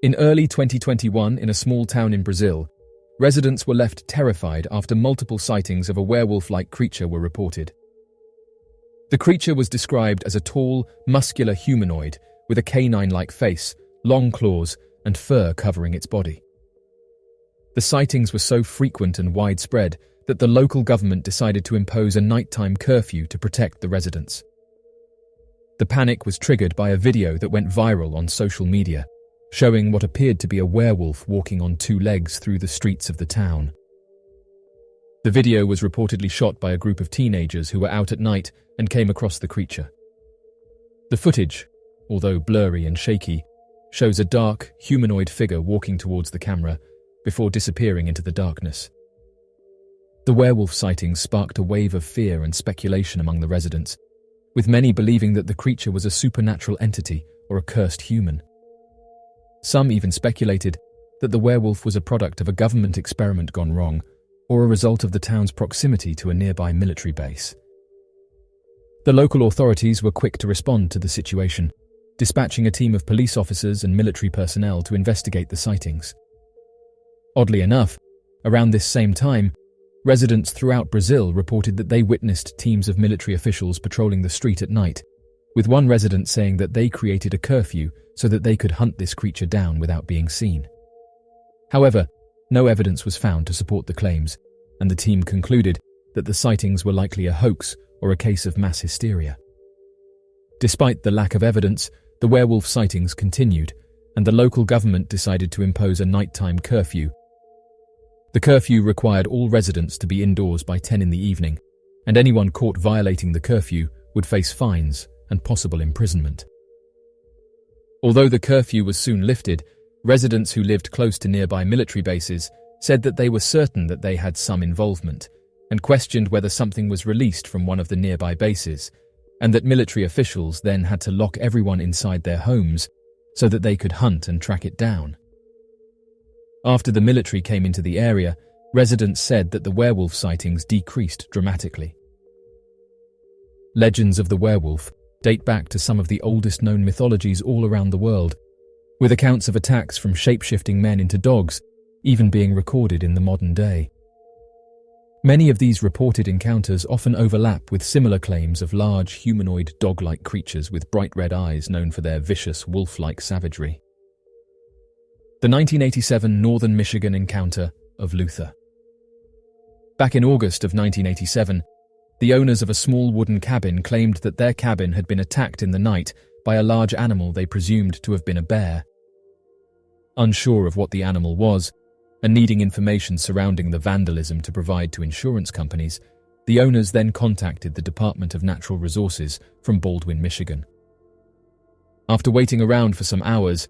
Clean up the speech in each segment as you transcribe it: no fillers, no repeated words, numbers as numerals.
In early 2021, in a small town in Brazil, residents were left terrified after multiple sightings of a werewolf-like creature were reported. The creature was described as a tall, muscular humanoid with a canine-like face, long claws, and fur covering its body. The sightings were so frequent and widespread that the local government decided to impose a nighttime curfew to protect the residents. The panic was triggered by a video that went viral on social media, showing what appeared to be a werewolf walking on two legs through the streets of the town. The video was reportedly shot by a group of teenagers who were out at night and came across the creature. The footage, although blurry and shaky, shows a dark, humanoid figure walking towards the camera before disappearing into the darkness. The werewolf sightings sparked a wave of fear and speculation among the residents, with many believing that the creature was a supernatural entity or a cursed human. Some even speculated that the werewolf was a product of a government experiment gone wrong, or a result of the town's proximity to a nearby military base. The local authorities were quick to respond to the situation, dispatching a team of police officers and military personnel to investigate the sightings. Oddly enough, around this same time, residents throughout Brazil reported that they witnessed teams of military officials patrolling the street at night, with one resident saying that they created a curfew so that they could hunt this creature down without being seen. However, no evidence was found to support the claims, and the team concluded that the sightings were likely a hoax or a case of mass hysteria. Despite the lack of evidence, the werewolf sightings continued, and the local government decided to impose a nighttime curfew. The curfew required all residents to be indoors by 10 in the evening, and anyone caught violating the curfew would face fines and possible imprisonment. Although the curfew was soon lifted, residents who lived close to nearby military bases said that they were certain that they had some involvement, and questioned whether something was released from one of the nearby bases, and that military officials then had to lock everyone inside their homes so that they could hunt and track it down. After the military came into the area, residents said that the werewolf sightings decreased dramatically. Legends of the werewolf date back to some of the oldest known mythologies all around the world, with accounts of attacks from shape-shifting men into dogs even being recorded in the modern day. Many of these reported encounters often overlap with similar claims of large humanoid dog-like creatures with bright red eyes known for their vicious wolf-like savagery. The 1987 Northern Michigan encounter of Luther. Back in August of 1987, the owners of a small wooden cabin claimed that their cabin had been attacked in the night by a large animal they presumed to have been a bear. Unsure of what the animal was, and needing information surrounding the vandalism to provide to insurance companies, the owners then contacted the Department of Natural Resources from Baldwin, Michigan. After waiting around for some hours,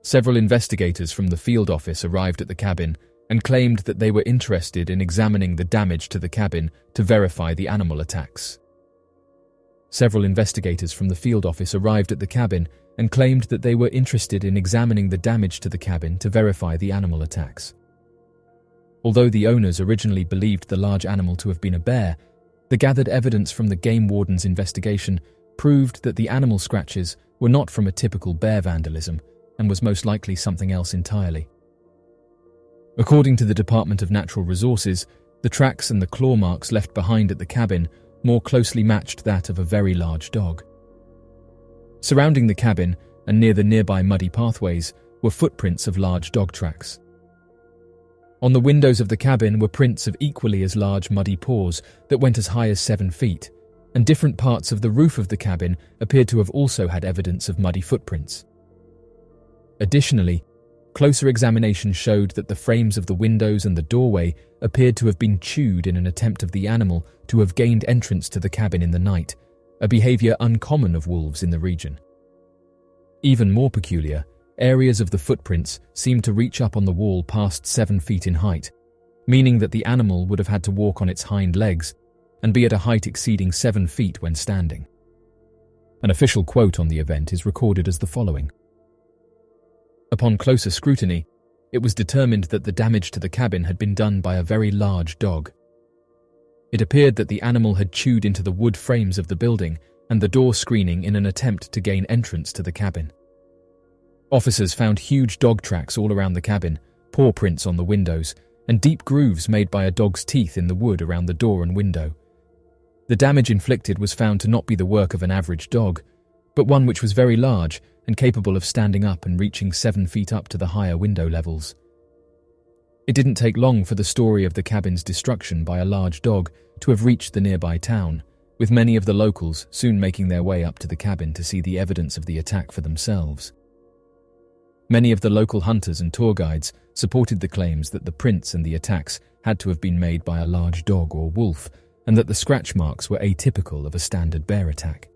several investigators from the field office arrived at the cabin and claimed that they were interested in examining the damage to the cabin to verify the animal attacks. Several investigators from the field office arrived at the cabin and claimed that they were interested in examining the damage to the cabin to verify the animal attacks. Although the owners originally believed the large animal to have been a bear, the gathered evidence from the game warden's investigation proved that the animal scratches were not from a typical bear vandalism and was most likely something else entirely. According to the Department of Natural Resources, the tracks and the claw marks left behind at the cabin more closely matched that of a very large dog. Surrounding the cabin and near the nearby muddy pathways were footprints of large dog tracks. On the windows of the cabin were prints of equally as large muddy paws that went as high as 7 feet, and different parts of the roof of the cabin appeared to have also had evidence of muddy footprints. Additionally, closer examination showed that the frames of the windows and the doorway appeared to have been chewed in an attempt of the animal to have gained entrance to the cabin in the night, a behavior uncommon of wolves in the region. Even more peculiar, areas of the footprints seemed to reach up on the wall past 7 feet in height, meaning that the animal would have had to walk on its hind legs and be at a height exceeding 7 feet when standing. An official quote on the event is recorded as the following. Upon closer scrutiny, it was determined that the damage to the cabin had been done by a very large dog. It appeared that the animal had chewed into the wood frames of the building and the door screening in an attempt to gain entrance to the cabin. Officers found huge dog tracks all around the cabin, paw prints on the windows, and deep grooves made by a dog's teeth in the wood around the door and window. The damage inflicted was found to not be the work of an average dog, but one which was very large and capable of standing up and reaching 7 feet up to the higher window levels. It didn't take long for the story of the cabin's destruction by a large dog to have reached the nearby town, with many of the locals soon making their way up to the cabin to see the evidence of the attack for themselves. Many of the local hunters and tour guides supported the claims that the prints and the attacks had to have been made by a large dog or wolf, and that the scratch marks were atypical of a standard bear attack.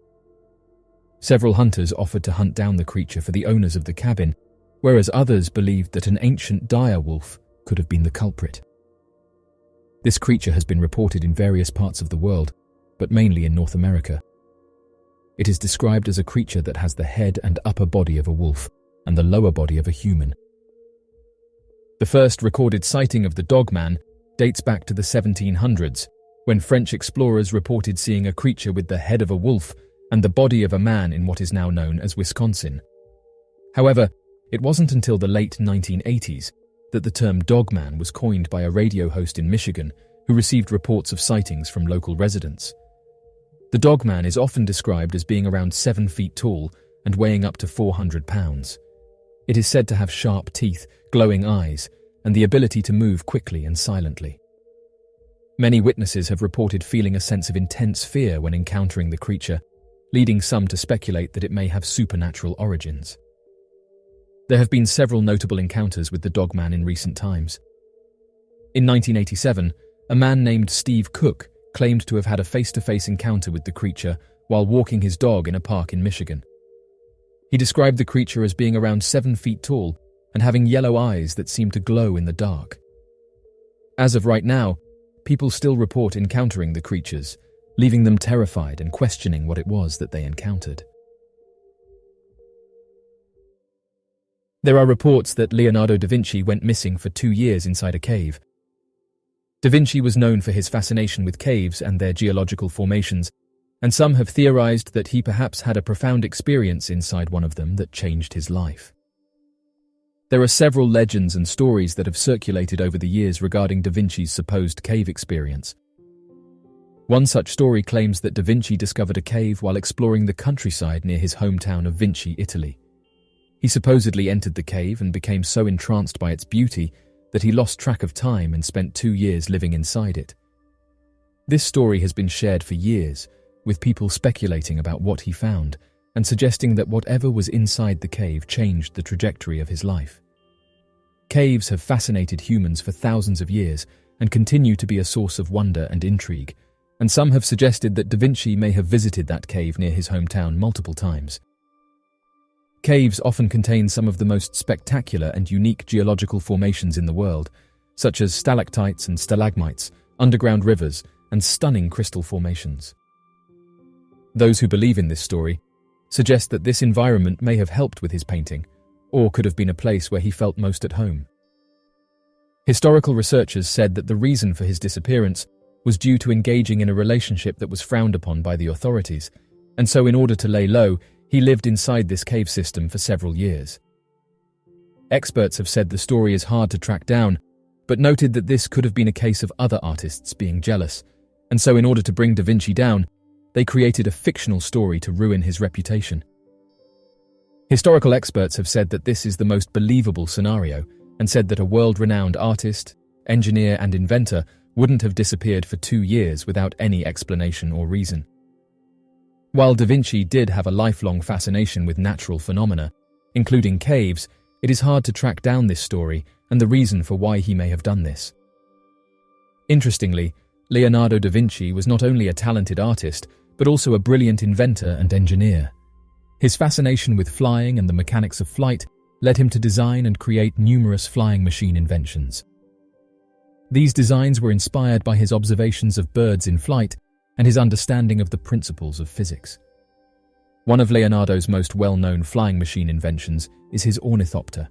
Several hunters offered to hunt down the creature for the owners of the cabin, whereas others believed that an ancient dire wolf could have been the culprit. This creature has been reported in various parts of the world, but mainly in North America. It is described as a creature that has the head and upper body of a wolf and the lower body of a human. The first recorded sighting of the dogman dates back to the 1700s, when French explorers reported seeing a creature with the head of a wolf and the body of a man in what is now known as Wisconsin. However, it wasn't until the late 1980s that the term dogman was coined by a radio host in Michigan who received reports of sightings from local residents. The dogman is often described as being around 7 feet tall and weighing up to 400 pounds. It is said to have sharp teeth, glowing eyes, and the ability to move quickly and silently. Many witnesses have reported feeling a sense of intense fear when encountering the creature, leading some to speculate that it may have supernatural origins. There have been several notable encounters with the dogman in recent times. In 1987, a man named Steve Cook claimed to have had a face-to-face encounter with the creature while walking his dog in a park in Michigan. He described the creature as being around 7 feet tall and having yellow eyes that seemed to glow in the dark. As of right now, people still report encountering the creatures, leaving them terrified and questioning what it was that they encountered. There are reports that Leonardo da Vinci went missing for 2 years inside a cave. Da Vinci was known for his fascination with caves and their geological formations, and some have theorized that he perhaps had a profound experience inside one of them that changed his life. There are several legends and stories that have circulated over the years regarding Da Vinci's supposed cave experience. One such story claims that Da Vinci discovered a cave while exploring the countryside near his hometown of Vinci, Italy. He supposedly entered the cave and became so entranced by its beauty that he lost track of time and spent 2 years living inside it. This story has been shared for years, with people speculating about what he found and suggesting that whatever was inside the cave changed the trajectory of his life. Caves have fascinated humans for thousands of years and continue to be a source of wonder and intrigue, and some have suggested that Da Vinci may have visited that cave near his hometown multiple times. Caves often contain some of the most spectacular and unique geological formations in the world, such as stalactites and stalagmites, underground rivers, and stunning crystal formations. Those who believe in this story suggest that this environment may have helped with his painting, or could have been a place where he felt most at home. Historical researchers said that the reason for his disappearance was due to engaging in a relationship that was frowned upon by the authorities, and so in order to lay low, he lived inside this cave system for several years. Experts have said the story is hard to track down, but noted that this could have been a case of other artists being jealous, and so in order to bring Da Vinci down, they created a fictional story to ruin his reputation. Historical experts have said that this is the most believable scenario, and said that a world-renowned artist, engineer and inventor wouldn't have disappeared for 2 years without any explanation or reason. While Da Vinci did have a lifelong fascination with natural phenomena, including caves, it is hard to track down this story and the reason for why he may have done this. Interestingly, Leonardo da Vinci was not only a talented artist, but also a brilliant inventor and engineer. His fascination with flying and the mechanics of flight led him to design and create numerous flying machine inventions. These designs were inspired by his observations of birds in flight and his understanding of the principles of physics. One of Leonardo's most well-known flying machine inventions is his ornithopter.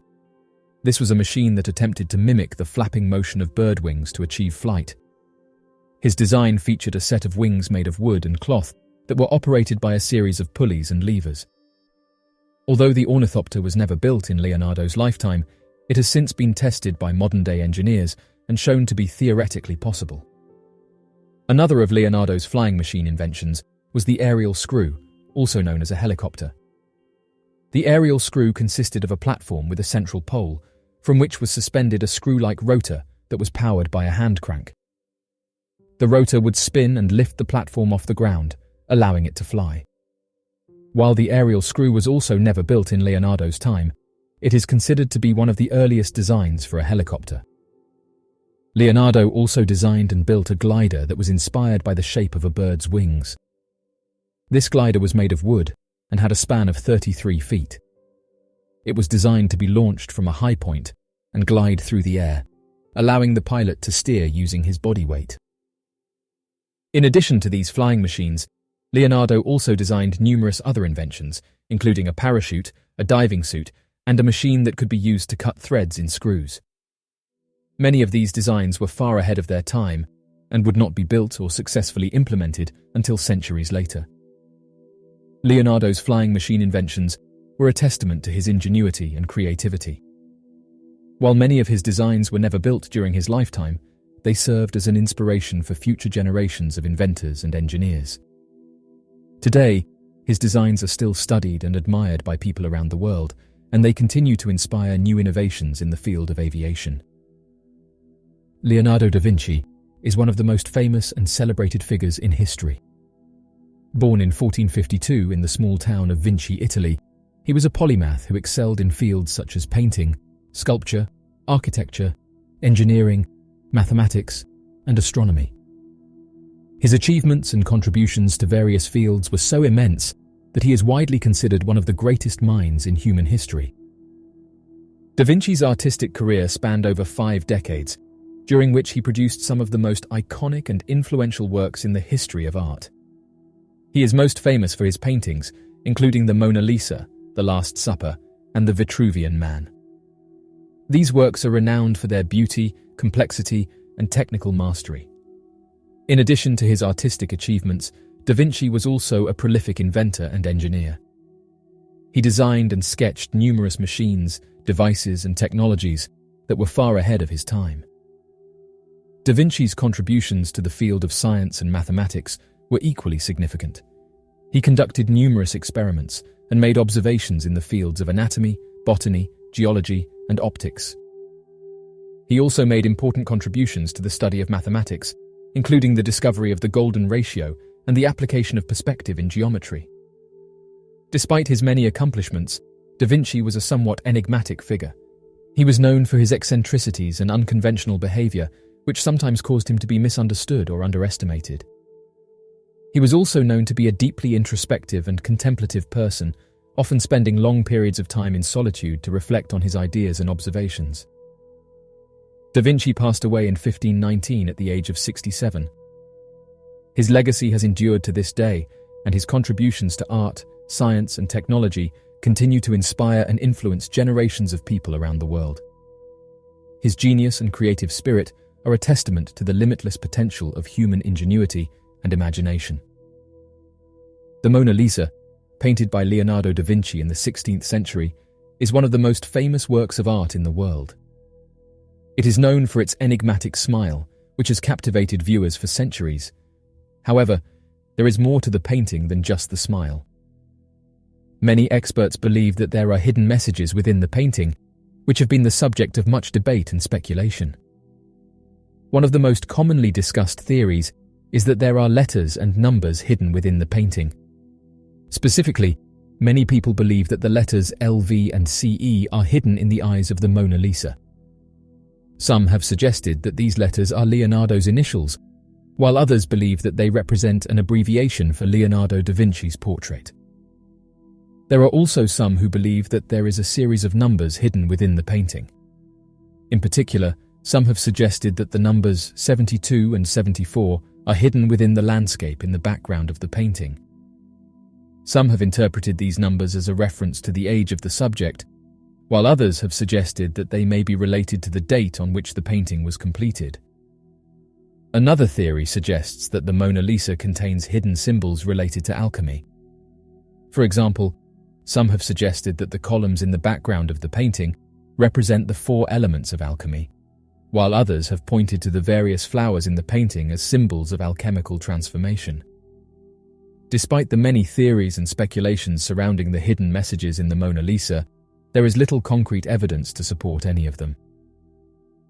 This was a machine that attempted to mimic the flapping motion of bird wings to achieve flight. His design featured a set of wings made of wood and cloth that were operated by a series of pulleys and levers. Although the ornithopter was never built in Leonardo's lifetime, it has since been tested by modern-day engineers and shown to be theoretically possible. Another of Leonardo's flying machine inventions was the aerial screw, also known as a helicopter. The aerial screw consisted of a platform with a central pole, from which was suspended a screw-like rotor that was powered by a hand crank. The rotor would spin and lift the platform off the ground, allowing it to fly. While the aerial screw was also never built in Leonardo's time, it is considered to be one of the earliest designs for a helicopter. Leonardo also designed and built a glider that was inspired by the shape of a bird's wings. This glider was made of wood and had a span of 33 feet. It was designed to be launched from a high point and glide through the air, allowing the pilot to steer using his body weight. In addition to these flying machines, Leonardo also designed numerous other inventions, including a parachute, a diving suit, and a machine that could be used to cut threads in screws. Many of these designs were far ahead of their time and would not be built or successfully implemented until centuries later. Leonardo's flying machine inventions were a testament to his ingenuity and creativity. While many of his designs were never built during his lifetime, they served as an inspiration for future generations of inventors and engineers. Today, his designs are still studied and admired by people around the world, and they continue to inspire new innovations in the field of aviation. Leonardo da Vinci is one of the most famous and celebrated figures in history. Born in 1452 in the small town of Vinci, Italy, he was a polymath who excelled in fields such as painting, sculpture, architecture, engineering, mathematics, and astronomy. His achievements and contributions to various fields were so immense that he is widely considered one of the greatest minds in human history. Da Vinci's artistic career spanned over 5 decades, during which he produced some of the most iconic and influential works in the history of art. He is most famous for his paintings, including the Mona Lisa, the Last Supper, and the Vitruvian Man. These works are renowned for their beauty, complexity, and technical mastery. In addition to his artistic achievements, Da Vinci was also a prolific inventor and engineer. He designed and sketched numerous machines, devices, and technologies that were far ahead of his time. Da Vinci's contributions to the field of science and mathematics were equally significant. He conducted numerous experiments and made observations in the fields of anatomy, botany, geology, and optics. He also made important contributions to the study of mathematics, including the discovery of the golden ratio and the application of perspective in geometry. Despite his many accomplishments, Da Vinci was a somewhat enigmatic figure. He was known for his eccentricities and unconventional behavior, which sometimes caused him to be misunderstood or underestimated. He was also known to be a deeply introspective and contemplative person, often spending long periods of time in solitude to reflect on his ideas and observations. Da Vinci passed away in 1519 at the age of 67. His legacy has endured to this day, and his contributions to art, science, and technology continue to inspire and influence generations of people around the world. His genius and creative spirit are a testament to the limitless potential of human ingenuity and imagination. The Mona Lisa, painted by Leonardo da Vinci in the 16th century, is one of the most famous works of art in the world. It is known for its enigmatic smile, which has captivated viewers for centuries. However, there is more to the painting than just the smile. Many experts believe that there are hidden messages within the painting, which have been the subject of much debate and speculation. One of the most commonly discussed theories is that there are letters and numbers hidden within the painting. Specifically, many people believe that the letters LV and CE are hidden in the eyes of the Mona Lisa. Some have suggested that these letters are Leonardo's initials, while others believe that they represent an abbreviation for Leonardo da Vinci's portrait. There are also some who believe that there is a series of numbers hidden within the painting. In particular, some have suggested that the numbers 72 and 74 are hidden within the landscape in the background of the painting. Some have interpreted these numbers as a reference to the age of the subject, while others have suggested that they may be related to the date on which the painting was completed. Another theory suggests that the Mona Lisa contains hidden symbols related to alchemy. For example, some have suggested that the columns in the background of the painting represent the 4 elements of alchemy, while others have pointed to the various flowers in the painting as symbols of alchemical transformation. Despite the many theories and speculations surrounding the hidden messages in the Mona Lisa, there is little concrete evidence to support any of them.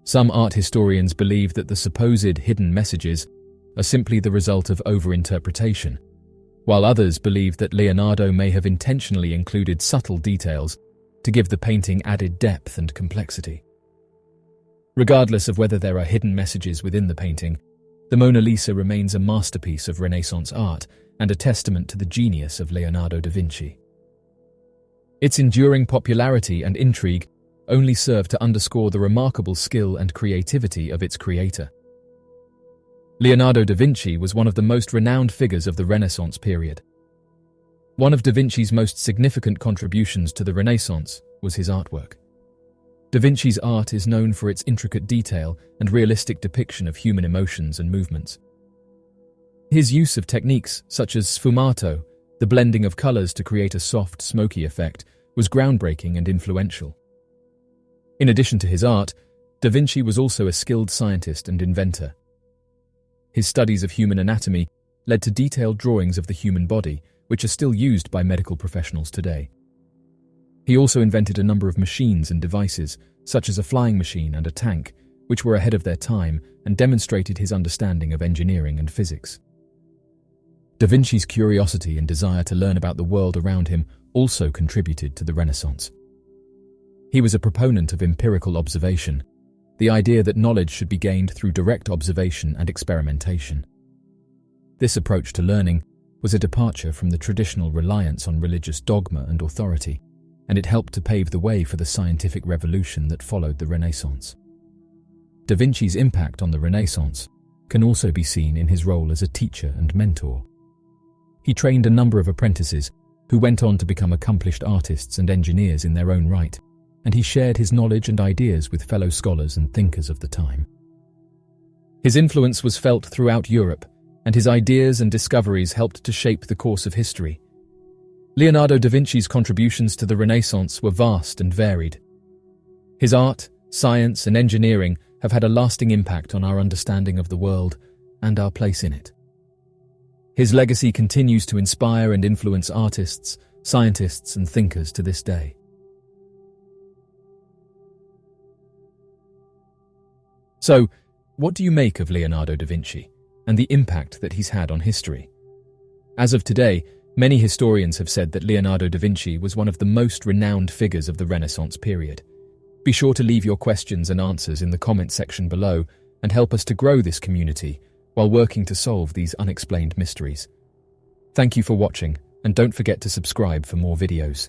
Some art historians believe that the supposed hidden messages are simply the result of overinterpretation, while others believe that Leonardo may have intentionally included subtle details to give the painting added depth and complexity. Regardless of whether there are hidden messages within the painting, the Mona Lisa remains a masterpiece of Renaissance art and a testament to the genius of Leonardo da Vinci. Its enduring popularity and intrigue only serve to underscore the remarkable skill and creativity of its creator. Leonardo da Vinci was one of the most renowned figures of the Renaissance period. One of da Vinci's most significant contributions to the Renaissance was his artwork. Da Vinci's art is known for its intricate detail and realistic depiction of human emotions and movements. His use of techniques such as sfumato, the blending of colors to create a soft, smoky effect, was groundbreaking and influential. In addition to his art, da Vinci was also a skilled scientist and inventor. His studies of human anatomy led to detailed drawings of the human body, which are still used by medical professionals today. He also invented a number of machines and devices, such as a flying machine and a tank, which were ahead of their time and demonstrated his understanding of engineering and physics. Da Vinci's curiosity and desire to learn about the world around him also contributed to the Renaissance. He was a proponent of empirical observation, the idea that knowledge should be gained through direct observation and experimentation. This approach to learning was a departure from the traditional reliance on religious dogma and authority, and it helped to pave the way for the scientific revolution that followed the Renaissance. Da Vinci's impact on the Renaissance can also be seen in his role as a teacher and mentor. He trained a number of apprentices who went on to become accomplished artists and engineers in their own right, and he shared his knowledge and ideas with fellow scholars and thinkers of the time. His influence was felt throughout Europe, and his ideas and discoveries helped to shape the course of history. Leonardo da Vinci's contributions to the Renaissance were vast and varied. His art, science, and engineering have had a lasting impact on our understanding of the world and our place in it. His legacy continues to inspire and influence artists, scientists, and thinkers to this day. So, what do you make of Leonardo da Vinci and the impact that he's had on history? As of today, many historians have said that Leonardo da Vinci was one of the most renowned figures of the Renaissance period. Be sure to leave your questions and answers in the comment section below and help us to grow this community while working to solve these unexplained mysteries. Thank you for watching, and don't forget to subscribe for more videos.